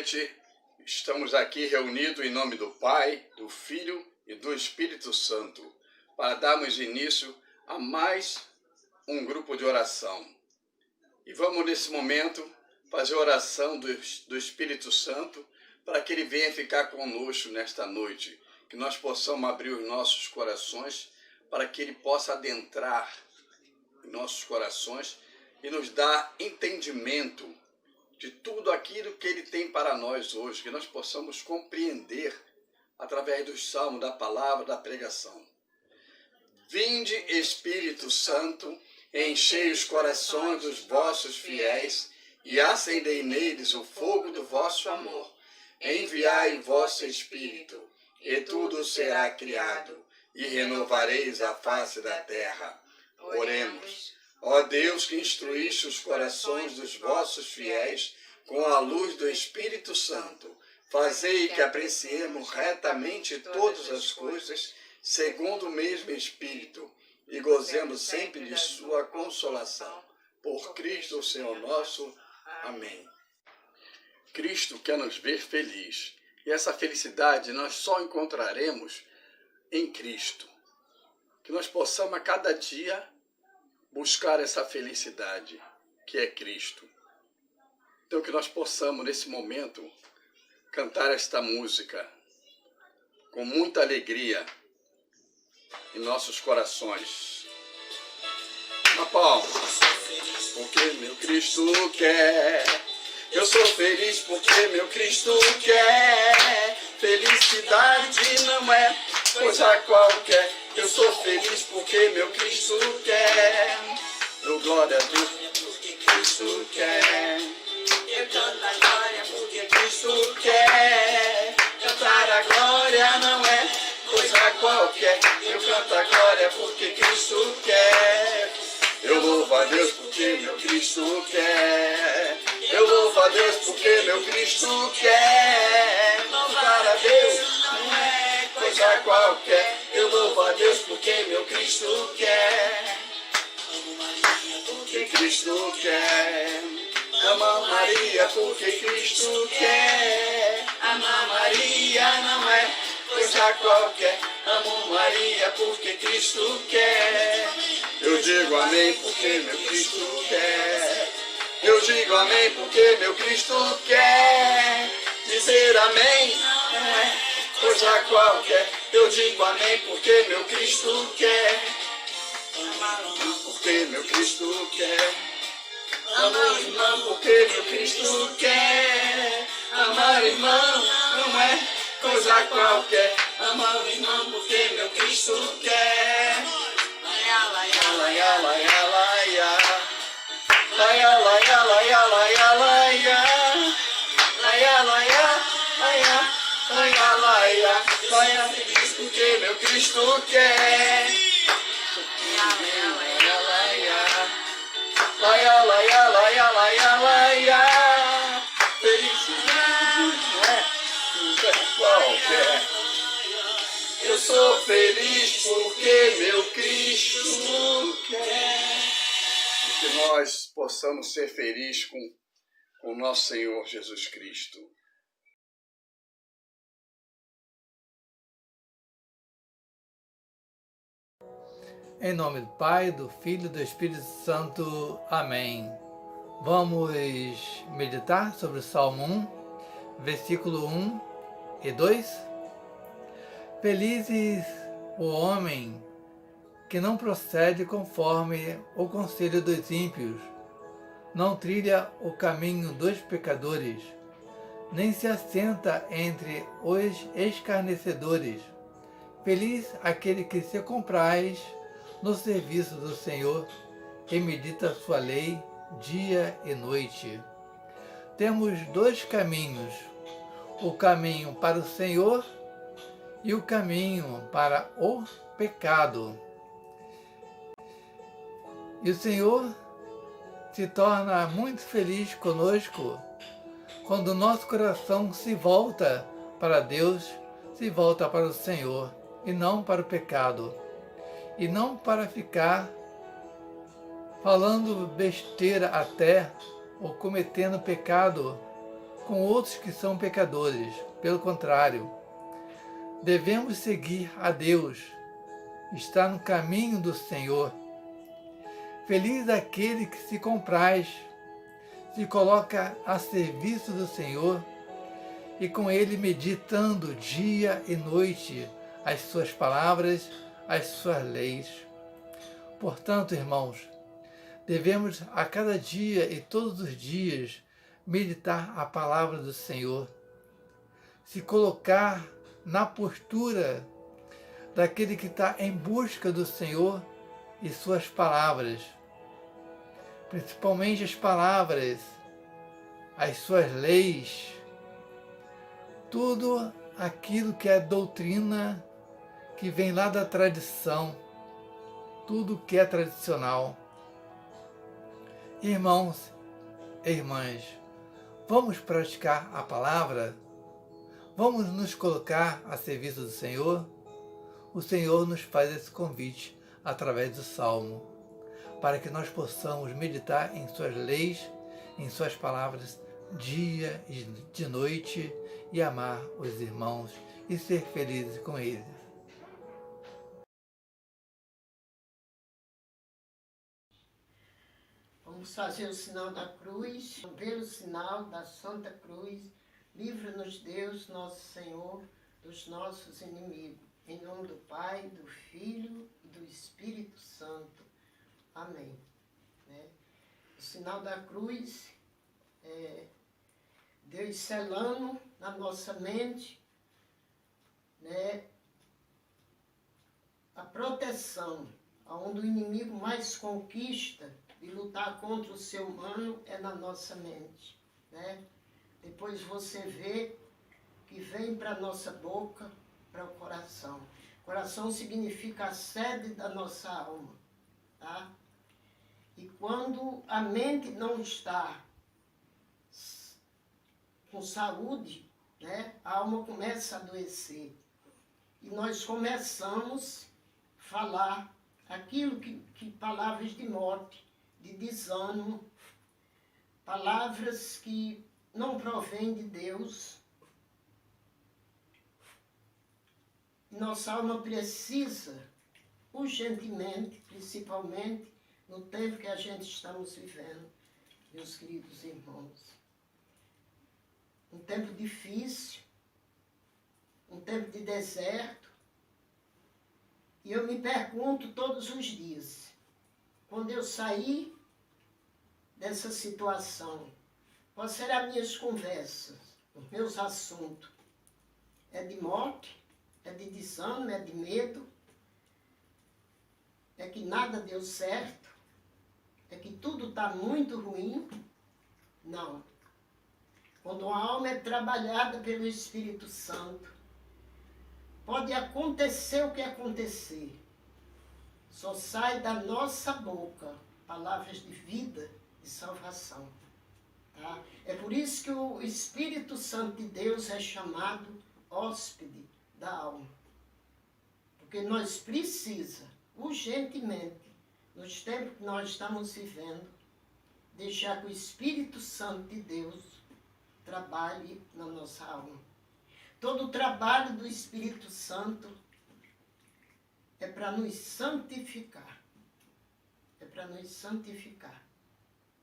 noite. Estamos aqui reunidos em nome do Pai, do Filho e do Espírito Santo para darmos início a mais um grupo de oração. E vamos nesse momento fazer a oração do Espírito Santo para que Ele venha ficar conosco nesta noite, que nós possamos abrir os nossos corações para que Ele possa adentrar em nossos corações e nos dar entendimento de tudo aquilo que Ele tem para nós hoje, que nós possamos compreender através dos salmos, da palavra, da pregação. Vinde, Espírito Santo, enchei os corações dos vossos fiéis e acendei neles o fogo do vosso amor. Enviai o vosso Espírito, e tudo será criado, e renovareis a face da terra. Oremos. Ó Deus, que instruíste os corações dos vossos fiéis com a luz do Espírito Santo, fazei que apreciemos retamente todas as coisas, segundo o mesmo Espírito, e gozemos sempre de sua consolação. Por Cristo, o Senhor nosso. Amém. Cristo quer nos ver feliz, e essa felicidade nós só encontraremos em Cristo. Que nós possamos a cada dia buscar essa felicidade, que é Cristo. Então que nós possamos, nesse momento, cantar esta música com muita alegria em nossos corações. Uma palma. Porque meu Cristo quer. Eu sou feliz porque meu Cristo quer. Felicidade não é coisa qualquer. Eu sou feliz porque meu Cristo quer. Dou glória a Deus porque Cristo quer. Eu canto a glória porque Cristo quer. Cantar a glória não é coisa qualquer. Eu canto a glória porque Cristo quer. Eu louvo a Deus porque meu Cristo quer. Eu louvo a Deus porque meu Cristo quer. Louvar a Deus não é coisa qualquer. Eu louvo a Deus porque meu Cristo quer. Amo Maria porque Cristo quer. Amo Maria porque Cristo quer. Amar Maria não é coisa qualquer. Amo Maria porque Cristo quer. Eu digo amém porque meu Cristo quer. Eu digo amém porque meu Cristo quer. Dizer amém não é coisa qualquer. Eu digo amém porque meu Cristo quer. Amar o irmão porque meu Cristo quer. Amar o irmão porque meu Cristo quer. Amar o irmão não é coisa qualquer. Amar o irmão porque meu Cristo quer. Laia, laia, laia, laia, laia. Laia, laia, laia, laia, laia. Laia, laia, laia, laia, laia. Laia, feliz porque meu Cristo quer. Laia, laia, laia. Laia, laia, laia, laia, laia. Felicidade não é coisa qualquer. Eu sou feliz porque meu Cristo quer. E que nós possamos ser felizes com o nosso Senhor Jesus Cristo. Em nome do Pai, do Filho e do Espírito Santo. Amém. Vamos meditar sobre o Salmo 1, versículo 1 e 2. Felizes o homem que não procede conforme o conselho dos ímpios, não trilha o caminho dos pecadores, nem se assenta entre os escarnecedores. Feliz aquele que se compraz no serviço do Senhor e medita sua lei dia e noite. Temos dois caminhos, o caminho para o Senhor e o caminho para o pecado. E o Senhor se torna muito feliz conosco quando o nosso coração se volta para Deus, se volta para o Senhor e não para o pecado. E não para ficar falando besteira até, ou cometendo pecado com outros que são pecadores. Pelo contrário, devemos seguir a Deus, estar no caminho do Senhor. Feliz aquele que se compraz, se coloca a serviço do Senhor e com ele meditando dia e noite as suas palavras, as suas leis. Portanto, irmãos, devemos a cada dia e todos os dias meditar a palavra do Senhor, se colocar na postura daquele que está em busca do Senhor e suas palavras, principalmente as palavras, as suas leis, tudo aquilo que é doutrina que vem lá da tradição, tudo que é tradicional. Irmãos e irmãs, vamos praticar a palavra? Vamos nos colocar a serviço do Senhor? O Senhor nos faz esse convite através do Salmo, para que nós possamos meditar em suas leis, em suas palavras, dia e de noite, e amar os irmãos e ser felizes com eles. Vamos fazer o sinal da cruz, pelo sinal da Santa Cruz, livra-nos Deus, nosso Senhor, dos nossos inimigos. Em nome do Pai, do Filho e do Espírito Santo. Amém. O sinal da cruz é Deus selando na nossa mente, a proteção, onde o inimigo mais conquista de lutar contra o ser humano é na nossa mente. Depois você vê que vem para a nossa boca, para o coração. Coração significa a sede da nossa alma. Tá? E quando a mente não está com saúde, a alma começa a adoecer. E nós começamos a falar aquilo que palavras de morte, de desânimo, palavras que não provêm de Deus. Nossa alma precisa, urgentemente, principalmente no tempo que a gente estamos vivendo, meus queridos irmãos. Um tempo difícil, um tempo de deserto. E eu me pergunto todos os dias, quando eu sair dessa situação, quais serão as minhas conversas, os meus assuntos? É de morte? É de desânimo? É de medo? É que nada deu certo? É que tudo está muito ruim? Não. Quando a alma é trabalhada pelo Espírito Santo, pode acontecer o que acontecer. Só sai da nossa boca palavras de vida e salvação. Tá? É por isso que o Espírito Santo de Deus é chamado hóspede da alma. Porque nós precisamos, urgentemente, nos tempos que nós estamos vivendo, deixar que o Espírito Santo de Deus trabalhe na nossa alma. Todo o trabalho do Espírito Santo é para nos santificar. É para nos santificar.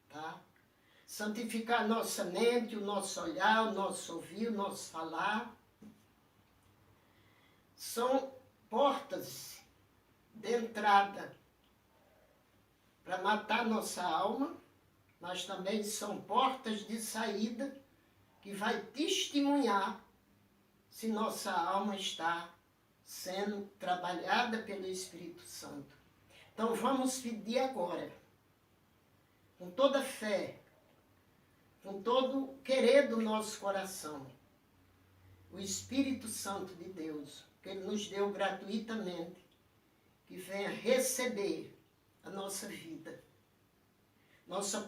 Tá? Santificar a nossa mente, o nosso olhar, o nosso ouvir, o nosso falar. São portas de entrada para matar nossa alma, mas também são portas de saída que vai testemunhar se nossa alma está sendo trabalhada pelo Espírito Santo. Então vamos pedir agora, com toda fé, com todo querer do nosso coração, o Espírito Santo de Deus, que Ele nos deu gratuitamente, que venha receber a nossa vida, nossa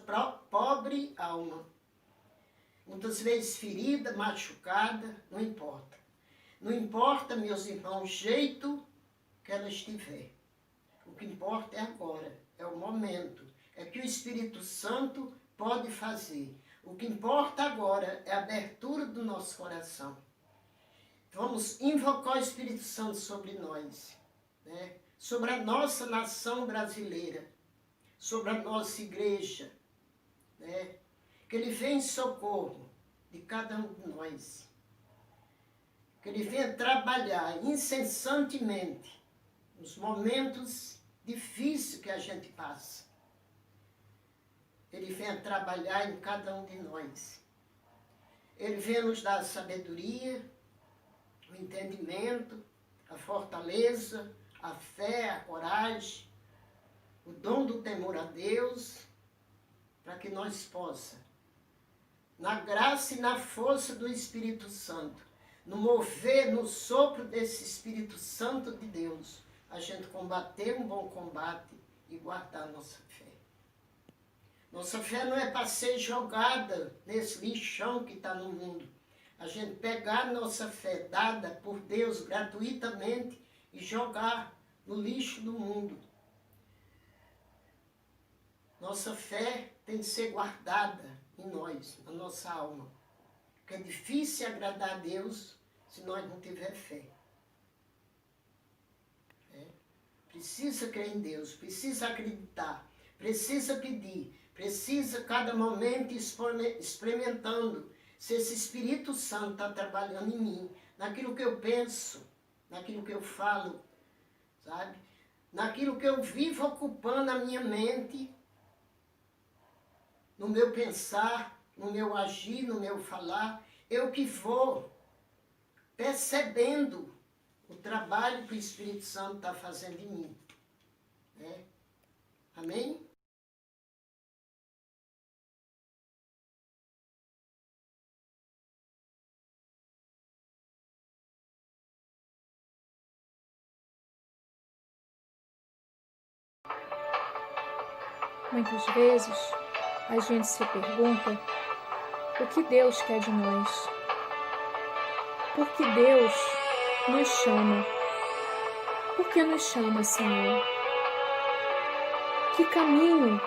pobre alma, muitas vezes ferida, machucada, não importa. Não importa, meus irmãos, o jeito que ela estiver. O que importa é agora, é o momento. É que o Espírito Santo pode fazer. O que importa agora é a abertura do nosso coração. Vamos invocar o Espírito Santo sobre nós, né? Sobre a nossa nação brasileira, sobre a nossa igreja, né? Que Ele venha em socorro de cada um de nós. Que Ele venha trabalhar incessantemente nos momentos difíceis que a gente passa. Ele venha trabalhar em cada um de nós. Ele venha nos dar a sabedoria, o entendimento, a fortaleza, a fé, a coragem, o dom do temor a Deus, para que nós possamos, na graça e na força do Espírito Santo, no mover, no sopro desse Espírito Santo de Deus, a gente combater um bom combate e guardar a nossa fé. Nossa fé não é para ser jogada nesse lixão que está no mundo. A gente pegar nossa fé dada por Deus gratuitamente e jogar no lixo do mundo. Nossa fé tem que ser guardada em nós, na nossa alma. Porque é difícil agradar a Deus se nós não tiver fé. Precisa crer em Deus, precisa acreditar, precisa pedir, precisa cada momento experimentando se esse Espírito Santo está trabalhando em mim, naquilo que eu penso, naquilo que eu falo, sabe? Naquilo que eu vivo ocupando a minha mente, no meu pensar, no meu agir, no meu falar, eu que vou percebendo o trabalho que o Espírito Santo está fazendo em mim. Né? Amém? Muitas vezes a gente se pergunta o que Deus quer de nós. Por que Deus nos chama? Por que nos chama, Senhor? Que caminho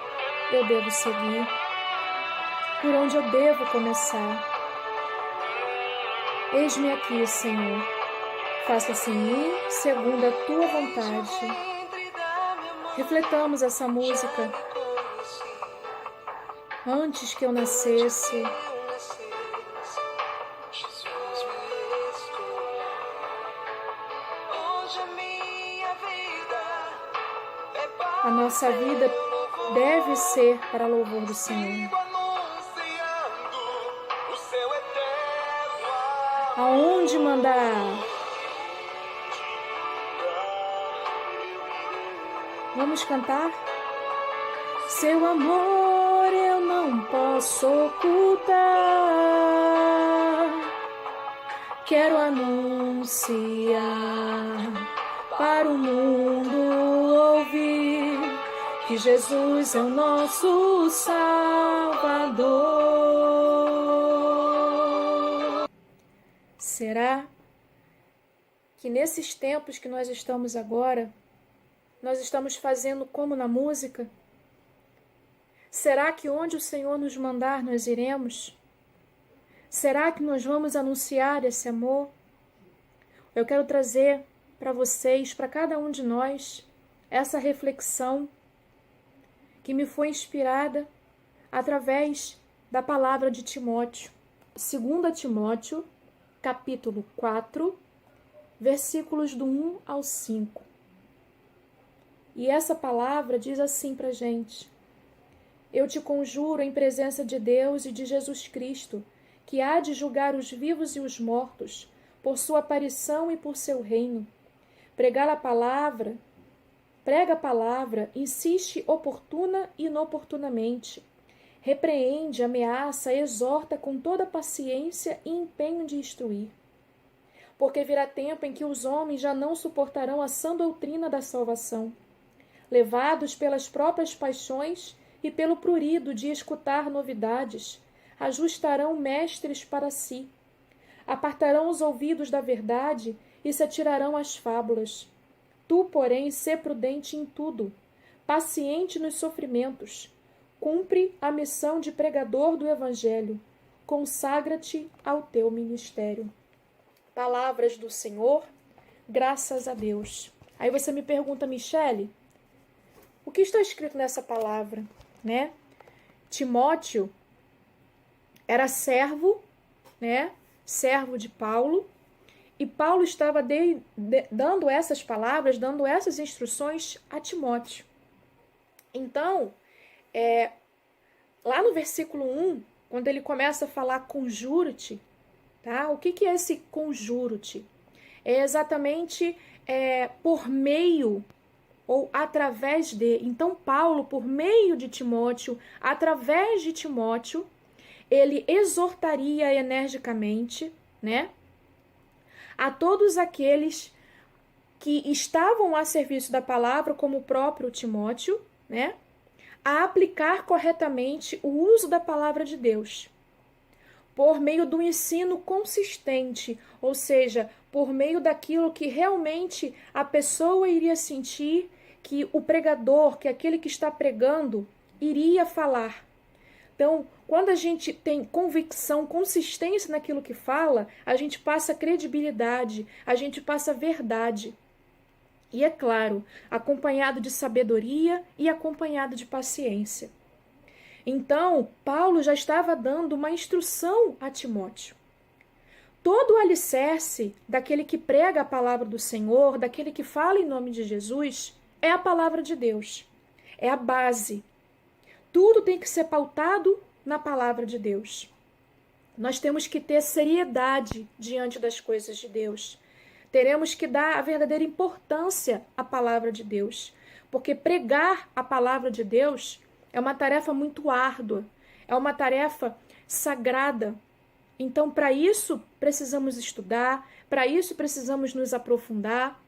eu devo seguir? Por onde eu devo começar? Eis-me aqui, Senhor. Faça-se em mim segundo a tua vontade. Refletamos essa música. Antes que eu nascesse, a nossa vida deve ser para louvor do Senhor. Aonde mandar? Vamos cantar? Seu amor eu não posso ocultar. Quero anunciar para o mundo ouvir que Jesus é o nosso Salvador. Será que nesses tempos que nós estamos agora, nós estamos fazendo como na música? Será que onde o Senhor nos mandar nós iremos? Será que nós vamos anunciar esse amor? Eu quero trazer para vocês, para cada um de nós, essa reflexão que me foi inspirada através da palavra de Timóteo. 2 Timóteo, capítulo 4, versículos do 1 ao 5. E essa palavra diz assim para a gente: Eu te conjuro em presença de Deus e de Jesus Cristo, que há de julgar os vivos e os mortos, por sua aparição e por seu reino. Prega a palavra, insiste oportuna e inoportunamente. Repreende, ameaça, exorta com toda paciência e empenho de instruir. Porque virá tempo em que os homens já não suportarão a sã doutrina da salvação, levados pelas próprias paixões e pelo prurido de escutar novidades, ajustarão mestres para si, apartarão os ouvidos da verdade e se atirarão às fábulas. Tu, porém, sê prudente em tudo, paciente nos sofrimentos, cumpre a missão de pregador do Evangelho. Consagra-te ao teu ministério. Palavras do Senhor, graças a Deus. Aí você me pergunta, Michele, o que está escrito nessa palavra, né? Timóteo era servo, né? Servo de Paulo, e Paulo estava dando essas palavras, dando essas instruções a Timóteo. Então, lá no versículo 1, quando ele começa a falar conjuro-te, tá? O que é esse conjuro-te? É exatamente por meio ou através de. Então, Paulo, por meio de Timóteo, através de Timóteo, ele exortaria energicamente, né, a todos aqueles que estavam a serviço da palavra, como o próprio Timóteo, né, a aplicar corretamente o uso da palavra de Deus, por meio do ensino consistente, ou seja, por meio daquilo que realmente a pessoa iria sentir que o pregador, que aquele que está pregando, iria falar. Então, quando a gente tem convicção, consistência naquilo que fala, a gente passa credibilidade, a gente passa verdade. E é claro, acompanhado de sabedoria e acompanhado de paciência. Então, Paulo já estava dando uma instrução a Timóteo. Todo o alicerce daquele que prega a palavra do Senhor, daquele que fala em nome de Jesus, é a palavra de Deus. É a base. Tudo tem que ser pautado na palavra de Deus. Nós temos que ter seriedade diante das coisas de Deus. Teremos que dar a verdadeira importância à palavra de Deus. Porque pregar a palavra de Deus é uma tarefa muito árdua, é uma tarefa sagrada. Então, para isso, precisamos estudar, para isso precisamos nos aprofundar.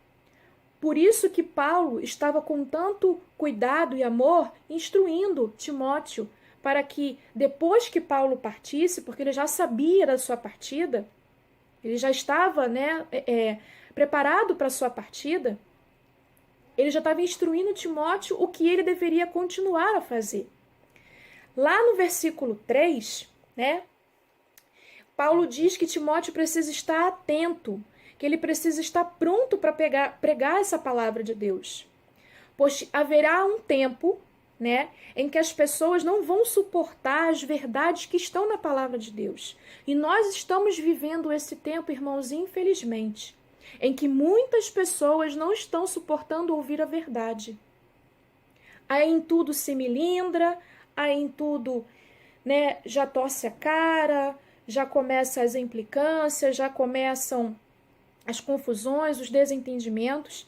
Por isso que Paulo estava com tanto cuidado e amor instruindo Timóteo, para que depois que Paulo partisse, porque ele já sabia da sua partida, ele já estava preparado para a sua partida, ele já estava instruindo Timóteo o que ele deveria continuar a fazer. Lá no versículo 3, né, Paulo diz que Timóteo precisa estar atento, que ele precisa estar pronto para pregar essa palavra de Deus. Pois haverá um tempo, né, em que as pessoas não vão suportar as verdades que estão na palavra de Deus. E nós estamos vivendo esse tempo, irmãos, infelizmente, em que muitas pessoas não estão suportando ouvir a verdade. Aí em tudo se melindra, aí em tudo, né, já torce a cara, já começam as implicâncias, já começam as confusões, os desentendimentos.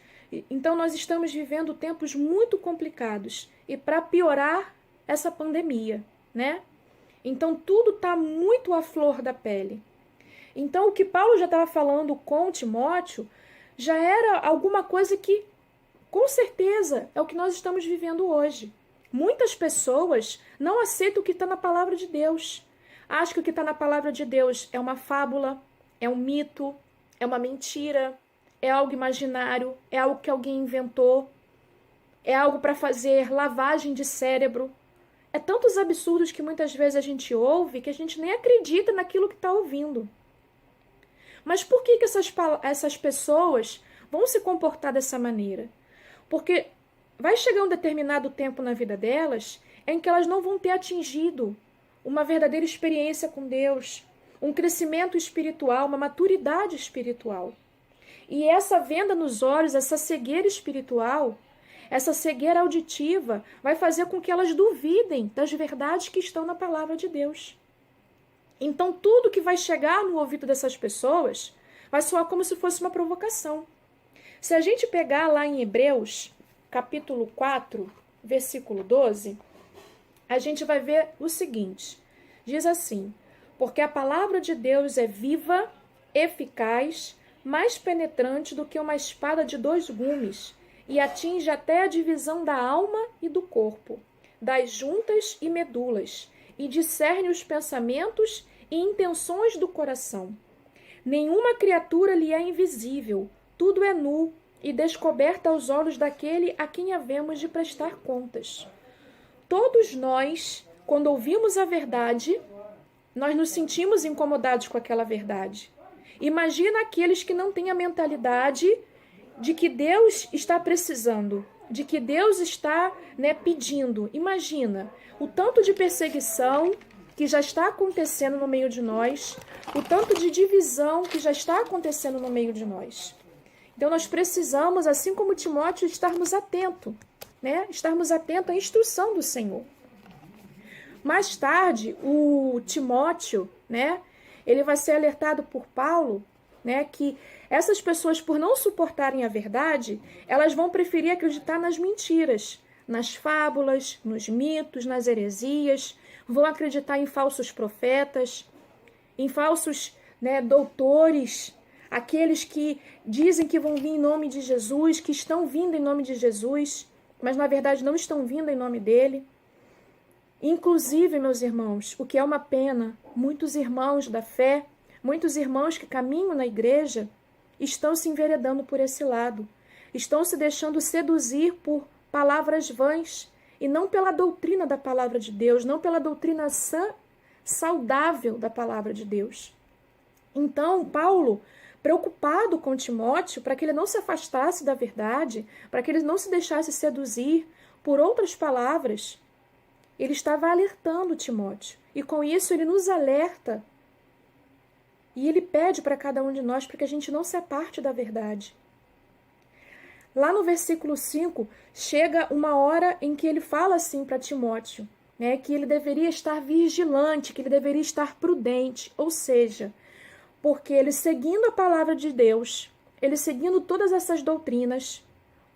Então nós estamos vivendo tempos muito complicados e para piorar essa pandemia, né? Então tudo está muito à flor da pele. Então o que Paulo já estava falando com Timóteo já era alguma coisa que, com certeza, é o que nós estamos vivendo hoje. Muitas pessoas não aceitam o que está na palavra de Deus. Acham que o que está na palavra de Deus é uma fábula, é um mito, é uma mentira, é algo imaginário, é algo que alguém inventou, é algo para fazer lavagem de cérebro. É tantos absurdos que muitas vezes a gente ouve que a gente nem acredita naquilo que está ouvindo. Mas por que essas pessoas vão se comportar dessa maneira? Porque vai chegar um determinado tempo na vida delas em que elas não vão ter atingido uma verdadeira experiência com Deus, um crescimento espiritual, uma maturidade espiritual. E essa venda nos olhos, essa cegueira espiritual, essa cegueira auditiva, vai fazer com que elas duvidem das verdades que estão na palavra de Deus. Então, tudo que vai chegar no ouvido dessas pessoas vai soar como se fosse uma provocação. Se a gente pegar lá em Hebreus, capítulo 4, versículo 12, a gente vai ver o seguinte. Diz assim: porque a palavra de Deus é viva, eficaz, mais penetrante do que uma espada de 2 gumes, e atinge até a divisão da alma e do corpo, das juntas e medulas, e discerne os pensamentos e intenções do coração. Nenhuma criatura lhe é invisível, tudo é nu e descoberto aos olhos daquele a quem havemos de prestar contas. todos nós, quando ouvimos a verdade, nós nos sentimos incomodados com aquela verdade. Imagina aqueles que não têm a mentalidade de que Deus está precisando, de que Deus está, pedindo. Imagina o tanto de perseguição que já está acontecendo no meio de nós, o tanto de divisão que já está acontecendo no meio de nós. Então nós precisamos, assim como Timóteo, estarmos atentos, estarmos atentos à instrução do Senhor. Mais tarde, o Timóteo, ele vai ser alertado por Paulo, que essas pessoas, por não suportarem a verdade, elas vão preferir acreditar nas mentiras, nas fábulas, nos mitos, nas heresias, vão acreditar em falsos profetas, em falsos doutores, aqueles que dizem que vão vir em nome de Jesus, que estão vindo em nome de Jesus, mas na verdade não estão vindo em nome dele. Inclusive, meus irmãos, o que é uma pena, muitos irmãos da fé, muitos irmãos que caminham na igreja, estão se enveredando por esse lado, estão se deixando seduzir por palavras vãs, e não pela doutrina da palavra de Deus, não pela doutrina sã, saudável da palavra de Deus. Então, Paulo, preocupado com Timóteo, para que ele não se afastasse da verdade, para que ele não se deixasse seduzir por outras palavras, ele estava alertando Timóteo. E com isso ele nos alerta e ele pede para cada um de nós para que a gente não se aparte da verdade. Lá no versículo 5, chega uma hora em que ele fala assim para Timóteo, que ele deveria estar vigilante, que ele deveria estar prudente, ou seja, porque ele seguindo a palavra de Deus, ele seguindo todas essas doutrinas,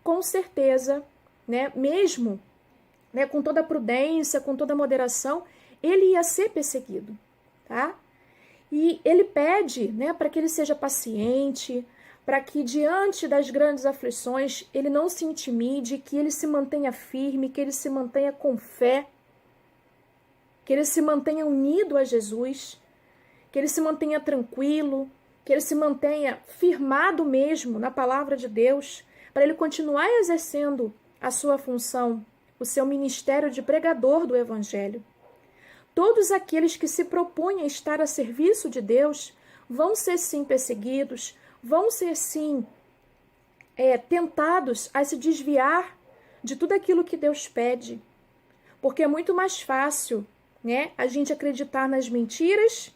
com certeza, mesmo com toda a prudência, com toda a moderação, ele ia ser perseguido, tá? E ele pede, para que ele seja paciente, para que diante das grandes aflições ele não se intimide, que ele se mantenha firme, que ele se mantenha com fé, que ele se mantenha unido a Jesus, que ele se mantenha tranquilo, que ele se mantenha firmado mesmo na palavra de Deus, para ele continuar exercendo a sua função, o seu ministério de pregador do Evangelho. Todos aqueles que se propõem a estar a serviço de Deus vão ser sim perseguidos, vão ser sim tentados a se desviar de tudo aquilo que Deus pede. Porque é muito mais fácil a gente acreditar nas mentiras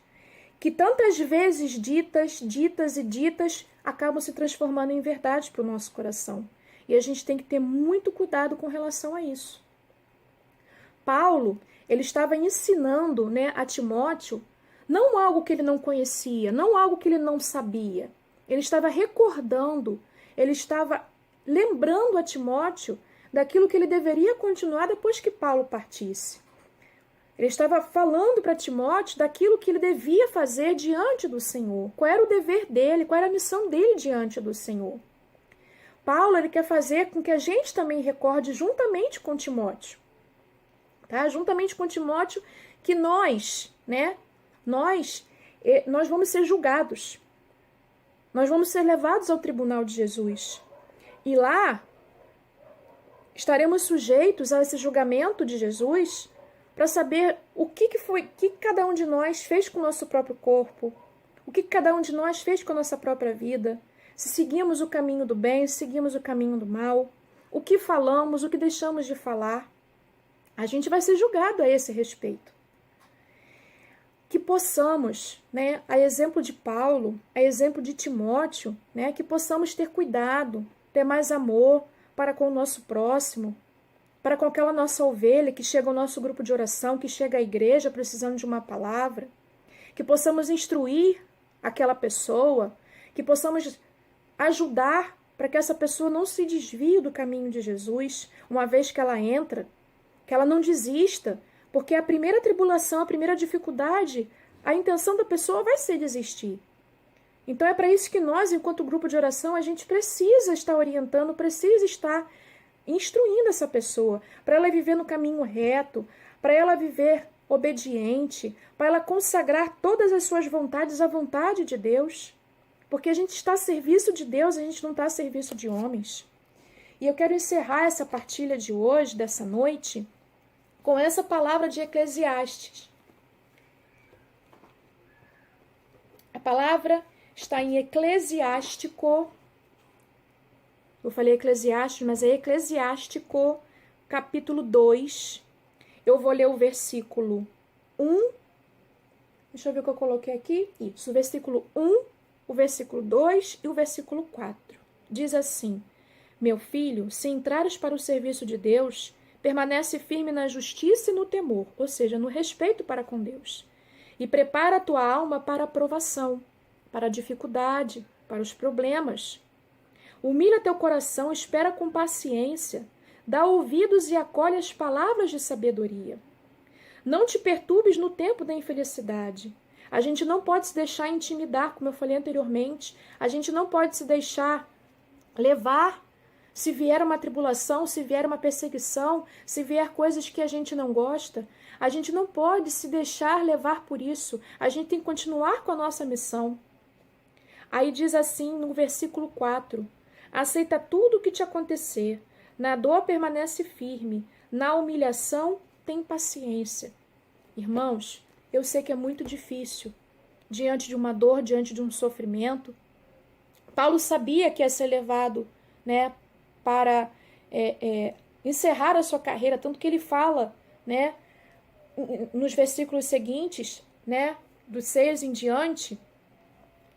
que tantas vezes ditas acabam se transformando em verdade para o nosso coração. E a gente tem que ter muito cuidado com relação a isso. Paulo, ele estava ensinando a Timóteo não algo que ele não conhecia, não algo que ele não sabia. Ele estava recordando, ele estava lembrando a Timóteo daquilo que ele deveria continuar depois que Paulo partisse. Ele estava falando para Timóteo daquilo que ele devia fazer diante do Senhor. Qual era o dever dele, qual era a missão dele diante do Senhor. Paulo, ele quer fazer com que a gente também recorde juntamente com Timóteo. Tá? Juntamente com Timóteo, que nós vamos ser julgados. Nós vamos ser levados ao tribunal de Jesus. E lá estaremos sujeitos a esse julgamento de Jesus para saber o que cada um de nós fez com o nosso próprio corpo, o que cada um de nós fez com a nossa própria vida, se seguimos o caminho do bem, se seguimos o caminho do mal, o que falamos, o que deixamos de falar. A gente vai ser julgado a esse respeito. Que possamos, a exemplo de Paulo, a exemplo de Timóteo, que possamos ter cuidado, ter mais amor para com o nosso próximo, para com aquela nossa ovelha que chega ao nosso grupo de oração, que chega à igreja precisando de uma palavra, que possamos instruir aquela pessoa, que possamos ajudar para que essa pessoa não se desvie do caminho de Jesus, uma vez que ela entra, que ela não desista, porque a primeira tribulação, a primeira dificuldade, a intenção da pessoa vai ser desistir. Então é para isso que nós, enquanto grupo de oração, a gente precisa estar orientando, precisa estar instruindo essa pessoa, para ela viver no caminho reto, para ela viver obediente, para ela consagrar todas as suas vontades à vontade de Deus. Porque a gente está a serviço de Deus, a gente não está a serviço de homens. E eu quero encerrar essa partilha de hoje, dessa noite, com essa palavra de Eclesiastes. A palavra está em Eclesiástico. Eu falei Eclesiastes, mas é Eclesiástico, capítulo 2. Eu vou ler o versículo 1. Deixa eu ver o que eu coloquei aqui. Isso, o versículo 1, o versículo 2 e o versículo 4. Diz assim: Meu filho, se entrares para o serviço de Deus, permanece firme na justiça e no temor, ou seja, no respeito para com Deus. E prepara a tua alma para a provação, para a dificuldade, para os problemas. Humilha teu coração, espera com paciência, dá ouvidos e acolhe as palavras de sabedoria. Não te perturbes no tempo da infelicidade. A gente não pode se deixar intimidar, como eu falei anteriormente. A gente não pode se deixar levar se vier uma tribulação, se vier uma perseguição, se vier coisas que a gente não gosta. A gente não pode se deixar levar por isso. A gente tem que continuar com a nossa missão. Aí diz assim no versículo 4: Aceita tudo o que te acontecer. Na dor permanece firme. Na humilhação tem paciência. Irmãos, eu sei que é muito difícil. Diante de uma dor, diante de um sofrimento. Paulo sabia que ia ser levado, né, para encerrar a sua carreira, tanto que ele fala, né, nos versículos seguintes, né, dos 6 em diante,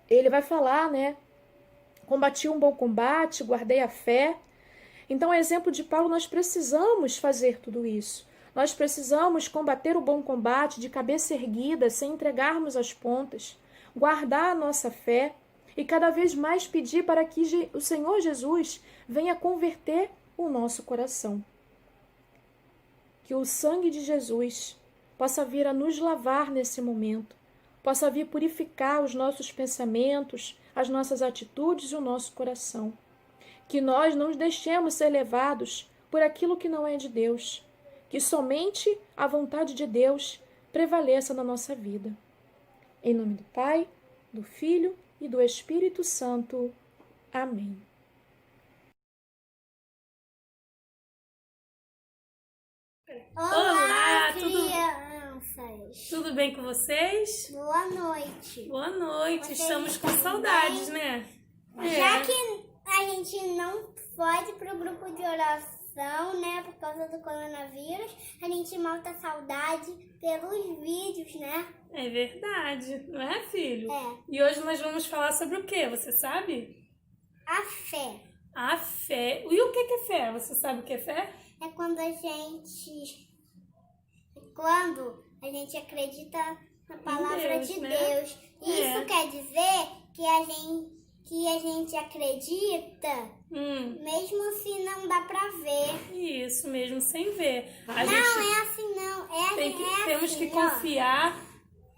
ele vai falar, né, combati um bom combate, guardei a fé. Então, exemplo de Paulo, nós precisamos fazer tudo isso. Nós precisamos combater o bom combate de cabeça erguida, sem entregarmos as pontas, guardar a nossa fé e cada vez mais pedir para que o Senhor Jesus venha converter o nosso coração. Que o sangue de Jesus possa vir a nos lavar nesse momento, possa vir purificar os nossos pensamentos, as nossas atitudes e o nosso coração. Que nós não deixemos ser levados por aquilo que não é de Deus. Que somente a vontade de Deus prevaleça na nossa vida. Em nome do Pai, do Filho e do Espírito Santo. Amém. Olá, crianças! Tudo bem com vocês? Boa noite! Boa noite, Vocês estamos com estão saudades, bem? né? Já que a gente não pode ir pro grupo de oração, né, por causa do coronavírus, a gente mata a saudade pelos vídeos, né? É verdade, não é, filho? É. E hoje nós vamos falar sobre o quê? Você sabe? A fé A fé. E o que é fé? Você sabe o que é fé? é quando a gente acredita na palavra Deus, de né? Deus. Isso É. quer dizer que a gente acredita, mesmo se não dá pra ver. Isso mesmo, sem ver. A Não, gente é assim não. temos assim, que ó. confiar.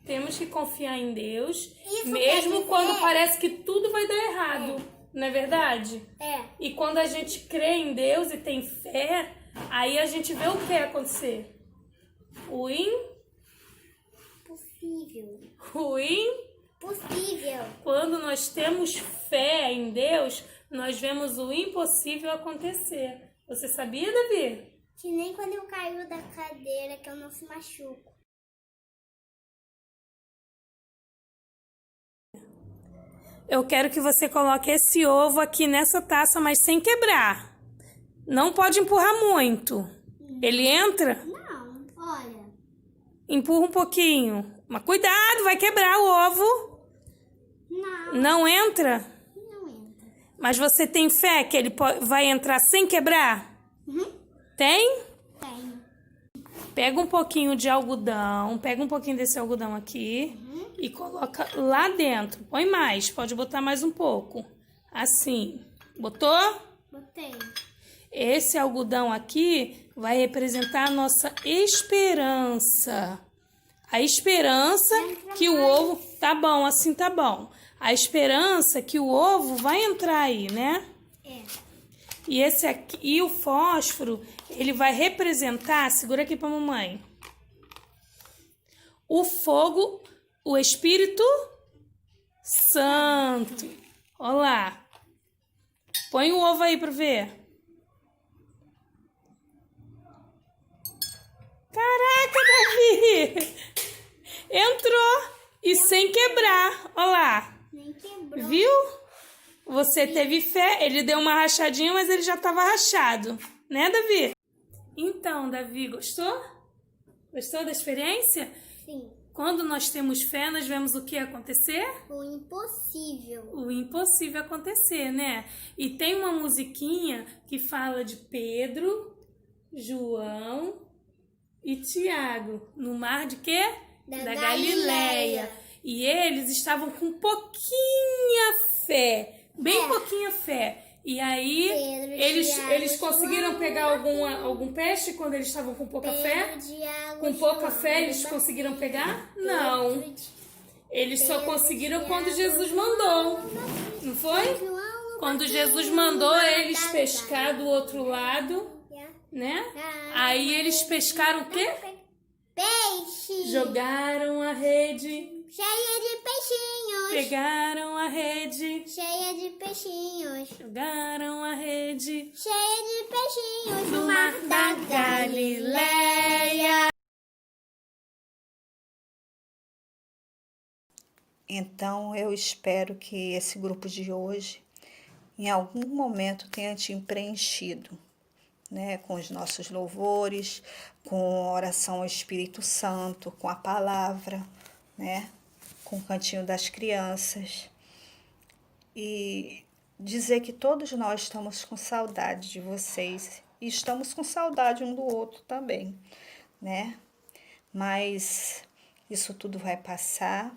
Temos que confiar em Deus, Isso mesmo quer dizer- quando parece que tudo vai dar errado. Não é verdade? É. E quando a gente crê em Deus e tem fé, aí a gente vê o que acontecer. O Possível. Quando nós temos fé em Deus, nós vemos o impossível acontecer. Você sabia, Davi? Que nem quando eu caio da cadeira que eu não se machuco. Eu quero que você coloque esse ovo aqui nessa taça, mas sem quebrar. Não pode empurrar muito. Ele entra? Não, olha. Empurra um pouquinho. Mas cuidado, vai quebrar o ovo. Não, Não entra? não entra. Mas você tem fé que ele vai entrar sem quebrar? Tem? Tenho. Pega um pouquinho de algodão, pega um pouquinho desse algodão aqui e coloca lá dentro. Põe mais, pode botar mais um pouco. Assim. Botou? Botei. Esse algodão aqui vai representar a nossa esperança. A esperança que o ovo... Tá bom, assim tá bom. A esperança que o ovo vai entrar aí, né? É. E esse aqui, e o fósforo, ele vai representar... Segura aqui pra mamãe. O fogo, o Espírito Santo. Olha lá. Põe o ovo aí pra ver. Entrou e sem quebrar. Olha lá. Nem quebrou. Viu? Você teve fé. Ele deu uma rachadinha, mas ele já estava rachado. Né, Davi? Então, Davi, gostou? Gostou da experiência? Sim. Quando nós temos fé, nós vemos o que acontecer? O impossível. O impossível acontecer, né? E tem uma musiquinha que fala de Pedro, João e Tiago no mar de quê? Da Galileia. E eles estavam com pouquinha fé, bem pouquinha fé. E aí, Pedro, eles Tiago, conseguiram João, pegar algum peixe quando eles estavam com pouca fé? Tiago, Com pouca João, fé eles conseguiram pegar? Não. Eles só conseguiram quando Jesus mandou. Não foi? João, Quando Jesus mandou eles pescar do outro lado, né? Aí eles pescaram o quê? peixe. Jogaram a rede, Cheia de peixinhos. pegaram a rede, Cheia de peixinhos. jogaram a rede Cheia de peixinhos. no mar da Galileia. Então, eu espero que esse grupo de hoje, em algum momento, tenha te preenchido, né? Com os nossos louvores, com a oração ao Espírito Santo, com a palavra, né? Com o cantinho das crianças. E dizer que todos nós estamos com saudade de vocês e estamos com saudade um do outro também, né? Mas isso tudo vai passar.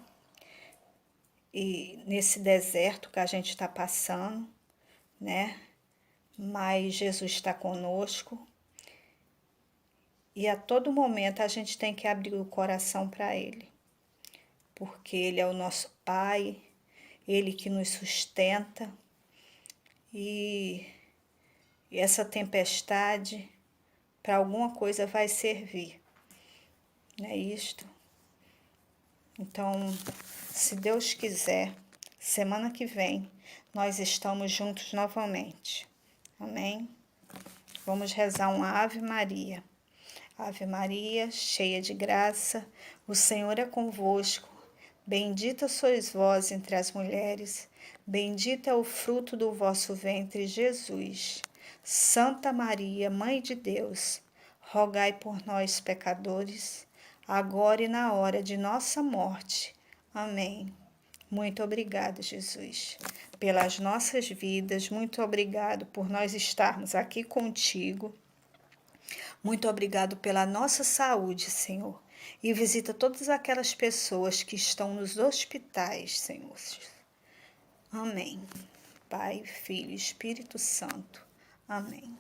E nesse deserto que a gente está passando, né? Mas Jesus está conosco. E a todo momento a gente tem que abrir o coração para Ele. Porque Ele é o nosso Pai, Ele que nos sustenta. E essa tempestade para alguma coisa vai servir. Não é isto? Então, se Deus quiser, semana que vem, nós estamos juntos novamente. Amém? Vamos rezar uma Ave Maria. Ave Maria, cheia de graça, o Senhor é convosco. Bendita sois vós entre as mulheres, bendito é o fruto do vosso ventre, Jesus. Santa Maria, Mãe de Deus, rogai por nós, pecadores, agora e na hora de nossa morte. Amém. Muito obrigada, Jesus, pelas nossas vidas. Muito obrigado por nós estarmos aqui contigo. Muito obrigado pela nossa saúde, Senhor. E visita todas aquelas pessoas que estão nos hospitais, Senhor. Amém. Pai, Filho e Espírito Santo. Amém.